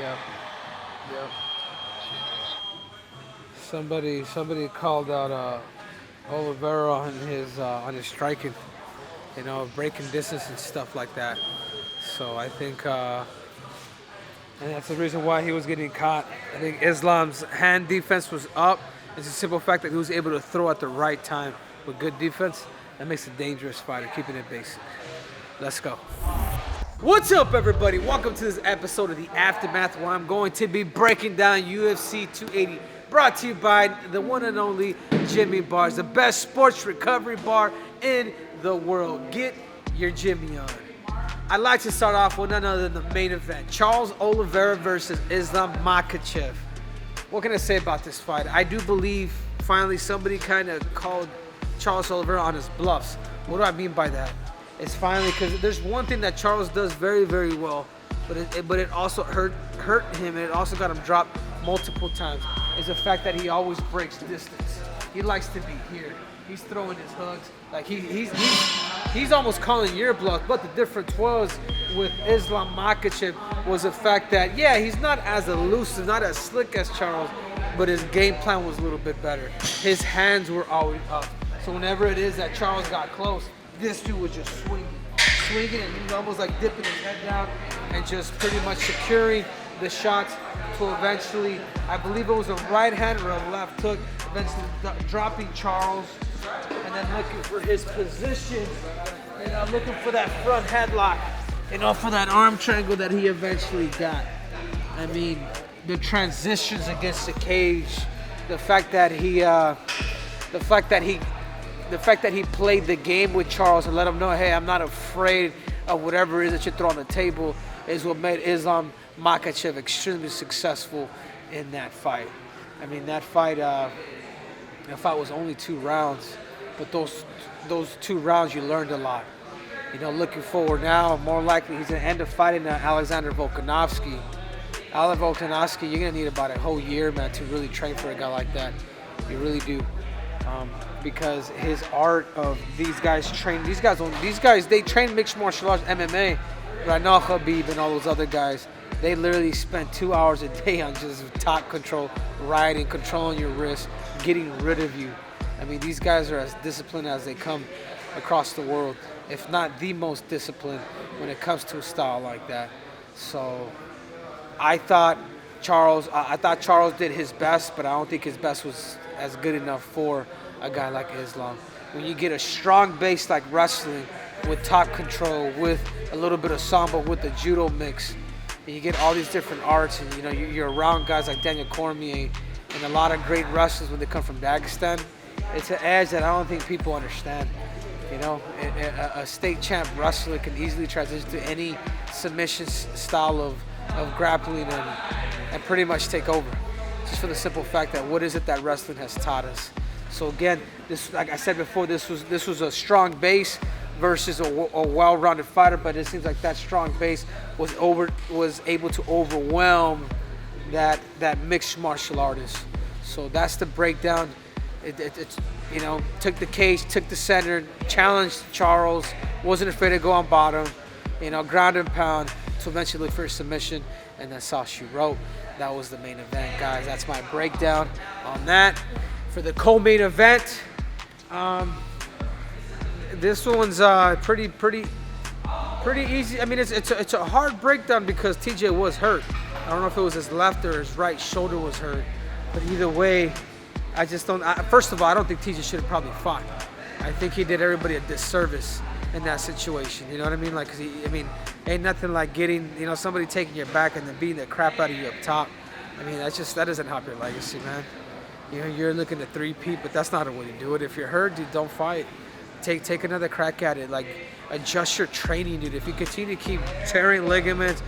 Yep. Yep. Somebody called out Oliveira on his striking, breaking distance and stuff like that. So I think, and that's the reason why he was getting caught. I think Islam's hand defense was up. It's a simple fact that he was able to throw at the right time with good defense. That makes a dangerous fighter, keeping it basic. Let's go. What's up, everybody? Welcome to this episode of The Aftermath, where I'm going to be breaking down UFC 280, brought to you by the one and only JiMMYBAR, the best sports recovery bar in the world. Get your Jimmy on. I'd like to start off with none other than the main event, Charles Oliveira versus Islam Makhachev. What can I say about this fight? I do believe finally somebody kind of called Charles Oliveira on his bluffs. What do I mean by that? It's finally, because there's one thing that Charles does very, very well, but it also hurt him, and it also got him dropped multiple times, is the fact that he always breaks distance. He likes to be here. He's throwing his hooks. Like he's almost calling your bluff, but the difference was with Islam Makhachev was the fact that, yeah, he's not as elusive, not as slick as Charles, but his game plan was a little bit better. His hands were always up. So whenever it is that Charles got close, this dude was just swinging, and he was almost like dipping his head down and just pretty much securing the shots to eventually, I believe it was a right hand or a left hook, eventually dropping Charles, and then looking for his position, and looking for that front headlock, for that arm triangle that he eventually got. I mean, the transitions against the cage, the fact that he played the game with Charles and let him know, hey, I'm not afraid of whatever it is that you throw on the table, is what made Islam Makhachev extremely successful in that fight. I mean, that fight was only 2 rounds, but those 2 rounds you learned a lot. Looking forward now, more likely he's going to end up fighting Alexander Volkanovski. Volkanovski, you're going to need about a whole year, man, to really train for a guy like that. You really do. Because his art of these guys, they train mixed martial arts, MMA, but I know Khabib and all those other guys, they literally spend 2 hours a day on just top control, riding, controlling your wrist, getting rid of you. I mean, these guys are as disciplined as they come across the world, if not the most disciplined when it comes to a style like that. So I thought Charles did his best, but I don't think his best was as good enough for a guy like Islam. When you get a strong base like wrestling with top control, with a little bit of Sambo, with the judo mix, and you get all these different arts, and you're around guys like Daniel Cormier and a lot of great wrestlers when they come from Dagestan, it's an edge that I don't think people understand. A state champ wrestler can easily transition to any submission style of grappling and pretty much take over, just for the simple fact that what is it that wrestling has taught us. So again, this, like I said before, this was a strong base versus a well-rounded fighter, but it seems like that strong base was able to overwhelm that mixed martial artist. So that's the breakdown. It's took the cage, took the center, challenged Charles, wasn't afraid to go on bottom, ground and pound to eventually look for a submission, and that's all she wrote. That was the main event, guys. That's my breakdown on that. For the co-main event, this one's pretty easy. I mean, it's a hard breakdown because TJ was hurt. I don't know if it was his left or his right shoulder was hurt, but either way, I just don't. First of all, I don't think TJ should have probably fought. I think he did everybody a disservice in that situation. You know what I mean? Like, 'cause ain't nothing like getting somebody taking your back and then beating the crap out of you up top. I mean, that doesn't help your legacy, man. You're looking to three-peat, but that's not a way to do it. If you're hurt, dude, don't fight. Take another crack at it. Like, adjust your training, dude. If you continue to keep tearing ligaments,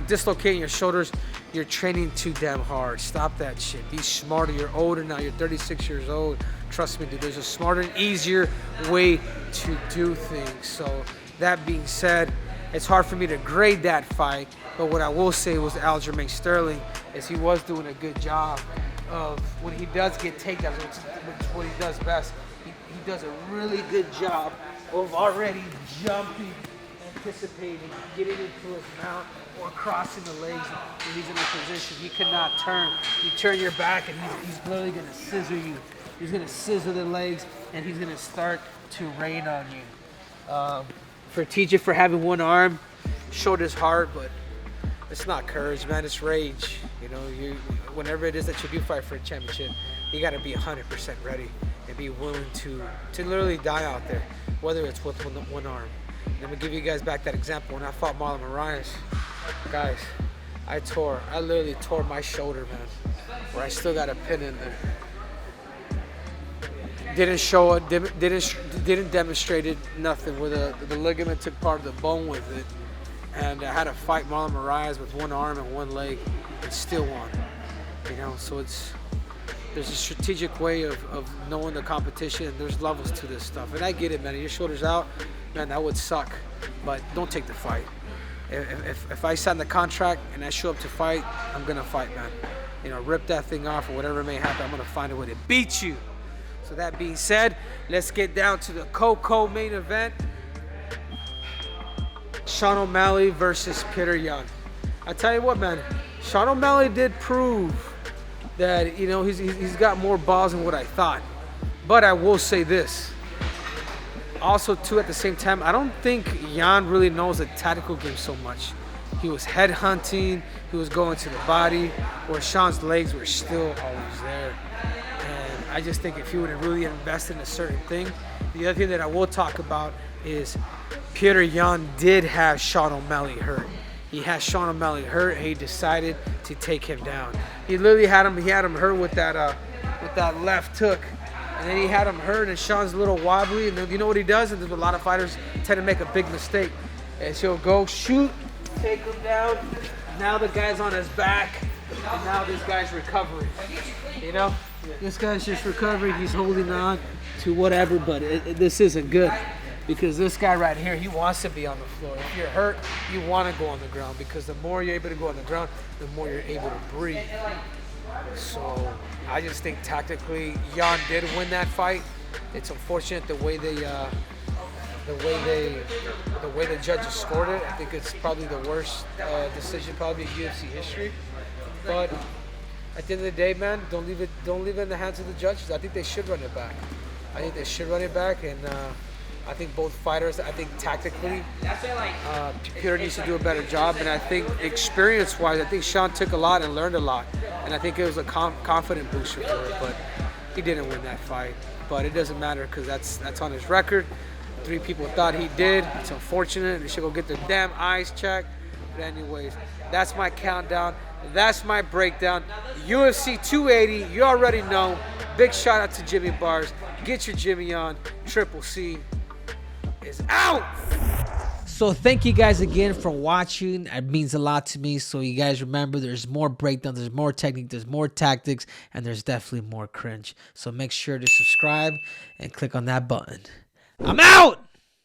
dislocating your shoulders, you're training too damn hard. Stop that shit. Be smarter. You're older now. You're 36 years old. Trust me, dude. There's a smarter and easier way to do things. So that being said, it's hard for me to grade that fight, but what I will say was Aljamain Sterling is he was doing a good job of when he does get takedowns, which is what he does best. He does a really good job of already jumping and anticipating getting into his mount or crossing the legs when he's in a position. He cannot turn. You turn your back and he's literally going to scissor you. He's going to scissor the legs and he's going to start to rain on you. For TJ for having one arm, showed his heart, but it's not courage, man. It's rage. You know, whenever it is that you do fight for a championship, you got to be 100% ready and be willing to literally die out there, whether it's with one arm. And I'm gonna give you guys back that example. When I fought Marlon Moraes, guys, I literally tore my shoulder, man, where I still got a pin in there. Didn't show it, didn't demonstrate it, nothing. Where the ligament took part of the bone with it, and I had to fight Marlon Moraes with one arm and one leg, and still won. You know, so there's a strategic way of knowing the competition, and there's levels to this stuff. And I get it, man. Your shoulder's out, man, that would suck. But don't take the fight. If I sign the contract and I show up to fight, I'm gonna fight, man. You know, rip that thing off or whatever may happen. I'm gonna find a way to beat you. So that being said, let's get down to the co-main event. Sean O'Malley versus Petr Yan. I tell you what, man, Sean O'Malley did prove that, you know, he's got more balls than what I thought. But I will say this. Also, too, at the same time, I don't think Yan really knows the tactical game so much. He was head hunting, he was going to the body, where Sean's legs were still always there. And I just think if he would have really invested in a certain thing. The other thing that I will talk about is Petr Yan did have Sean O'Malley hurt. He had Sean O'Malley hurt, and he decided to take him down. He literally had him hurt with that left hook, and then he had him hurt, and Sean's a little wobbly. And then, you know what he does? And a lot of fighters tend to make a big mistake, is he'll go shoot, take him down. Now the guy's on his back, and now this guy's recovering. You know, this guy's just recovering. He's holding on to whatever, but this isn't good. Because this guy right here, he wants to be on the floor. If you're hurt, you want to go on the ground, because the more you're able to go on the ground, the more you're able to breathe. So I just think tactically, Yan did win that fight. It's unfortunate the way the judges scored it. I think it's probably the worst decision probably in UFC history. But at the end of the day, man, don't leave it in the hands of the judges. I think they should run it back. And I think both fighters, I think tactically, Petr needs to do a better job. And I think experience-wise, I think Sean took a lot and learned a lot. And I think it was a confident booster for her, but he didn't win that fight. But it doesn't matter, because that's on his record. 3 people thought he did. It's unfortunate. They should go get their damn eyes checked. But anyways, that's my countdown. That's my breakdown. UFC 280, you already know. Big shout out to JiMMYBAR. Get your Jimmy on. Triple C is out. So thank you guys again for watching. It means a lot to me. So you guys remember, there's more breakdown, there's more technique, there's more tactics, and there's definitely more cringe. So make sure to subscribe and click on that button. I'm out.